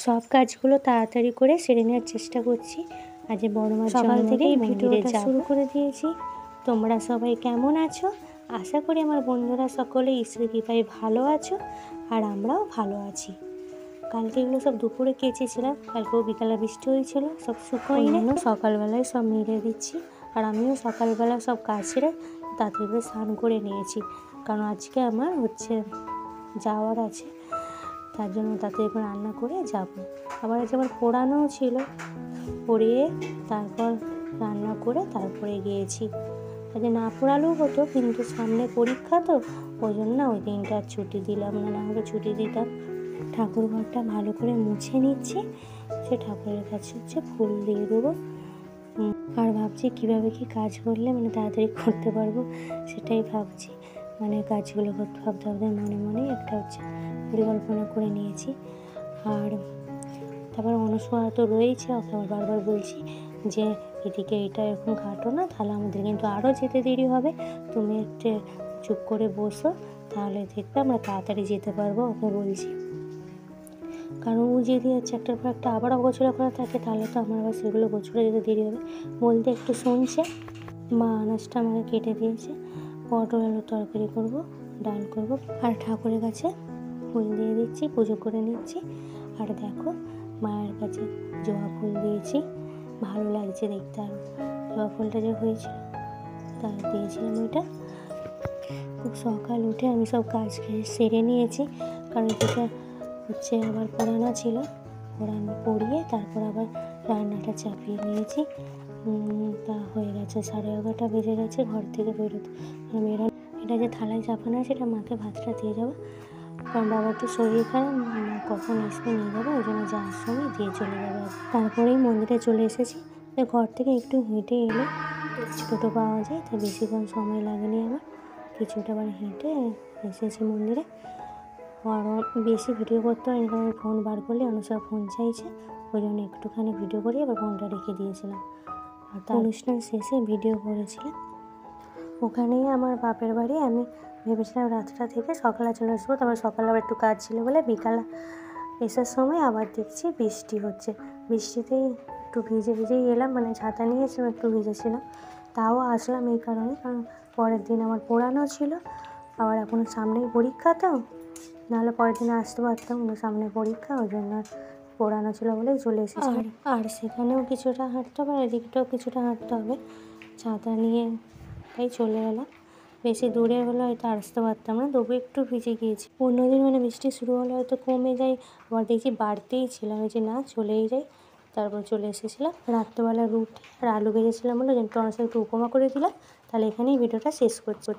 সব কাজগুলো তাড়াতাড়ি করে সেরে নেওয়ার চেষ্টা করছি। আজ বড় মার সকাল থেকেই ভিডিওটা শুরু করে দিয়েছি। তোমরা সবাই কেমন আছো? আশা করি আমার বন্ধুরা সকলে ঈশ্বরের কৃপায় ভালো আছো, আর আমরাও ভালো আছি। কালকে এগুলো সব দুপুরে কেচেছিলাম, কালকেও বিকালে বৃষ্টি হয়েছিল, সব শুকোয়নি। সকালবেলায় সব মেরে দিচ্ছি। আর আমিও সকালবেলা সব কাজ সেরে তাড়াতাড়ি করে স্নান করে নিয়েছি, কারণ আজকে আমার যাওয়ার আছে, তার জন্য তাড়াতাড়ি করে রান্না করে যাব। আবার আজ আমার পোড়ানোও ছিল, পড়িয়ে তারপর রান্না করে তারপরে গিয়েছি। আজকে না পড়ালেও হতো, কিন্তু সামনে পরীক্ষা তো, ওই জন্য ওই দিনটা আর ছুটি দিলাম না, না হলে ছুটি দিতাম। ঠাকুর ঘরটা ভালো করে মুছে নিচ্ছি, সে ঠাকুরের কাছে ফুল দিয়ে দেবো। আর ভাবছি কীভাবে কি কাজ করলে তাড়াতাড়ি করতে পারবো, সেটাই ভাবছি। কাজগুলো ভাবতে ভাবতে মনে মনে একটা পরিকল্পনা করে নিয়েছি। আর তারপর অনুসোয়া তো রয়েছে, ওকে আমার বারবার বলছি যে এদিকে এটা এরকম ঘাটো না, তাহলে আমাদের কিন্তু আরও যেতে দেরি হবে, তুমি একটু চুপ করে বসো, তাহলে দেখবে আমরা তাড়াতাড়ি যেতে পারবো, ওকে বলছি। কারণ ও যদি একটার পর একটা আবার অগোছলা করা থাকে, তাহলে তো আমার আবার সেগুলো গোছলে যেতে দেরি হবে। বলতে একটু শুনছে। মা আনাজটা আমাকে কেটে দিয়েছে, পটল আলু তরকারি করবো, ডাল করব, আর ঠাকুরের কাছে ফুল দিয়ে দিচ্ছি, পুজো করে নিচ্ছি। আর দেখো মায়ের কাছে জবা ফুল দিয়েছি, ভালো লাগছে দেখতে। আর জবা ফুলটা যে হয়েছিল তা দিয়েছিলাম, ওইটা খুব সকাল উঠে আমি সব কাজ সেরে নিয়েছি, কারণ যেটা আবার পড়ানো ছিল, পড়িয়ে তারপর আবার রান্নাটা চাপিয়ে নিয়েছি। তা হয়ে গেছে, 11:30 বেজে গেছে ঘর থেকে বেরোতে। মেয়েরা এটা যে থালায় চাপানো আছে, এটা মাকে ভাতটা দিয়ে যাবো, কারণ বাবা একটু শরীর খারাপ, কখন এসে নিয়ে যাবে, ওই জন্য যাওয়ার সময় দিয়ে চলে যাবে। তারপরেই মন্দিরে চলে এসেছি। ঘর থেকে একটু হেঁটে এলে টোটো পাওয়া যায়, তাই বেশিক্ষণ সময় লাগেনি আমার, কিছুটা হেঁটে এসেছি মন্দিরে। আর বেশি ভিডিও করতে হয়, কারণ ফোন বার করলে অনুসার ফোন চাইছে, ওই জন্য একটুখানি ভিডিও করে আবার ফোনটা রেখে দিয়েছিলাম। আর তার অনুষ্ঠান শেষে ভিডিও করেছিলাম। ওখানেই আমার বাপের বাড়ি। আমি ভেবেছিলাম রাতটা থেকে সকালে চলে আসবো, তারপর সকালে আবার একটু কাজ ছিল বলে বিকালে এসার সময় আবার দেখছি বৃষ্টি হচ্ছে। বৃষ্টিতেই একটু ভিজেই এলাম, ছাতা নিয়েছিলাম, একটু ভিজেছিলাম, তাও আসলাম এই কারণে, কারণ পরের দিন আমার পড়ানো ছিল, আবার এখন সামনেই পরীক্ষা, তো নাহলে পরের দিন আসতে পারতাম, সামনে পরীক্ষা, ওই জন্য পড়ানো ছিল বলেই চলে এসেছি। আর সেখানেও কিছুটা হাঁটতে হবে, এদিকটাও কিছুটা হাঁটতে হবে, ছাতা নিয়ে তাই চলে এলাম। বেশি দূরে হলে হয়তো আসতে পারতাম না, তবু একটু ভিজে গিয়েছি। অন্যদিন বৃষ্টি শুরু হলে হয়তো কমে যায়, আবার দেখছি বাড়তেই ছিলাম, না চলেই যাই, তারপর চলে এসেছিলাম। রাত্রেবেলা রুটি আর আলু ভেজেছিলাম বলে টনার সাথে একটু উপমা করে দিলাম। তাহলে এখানেই ভিডিওটা শেষ করছি।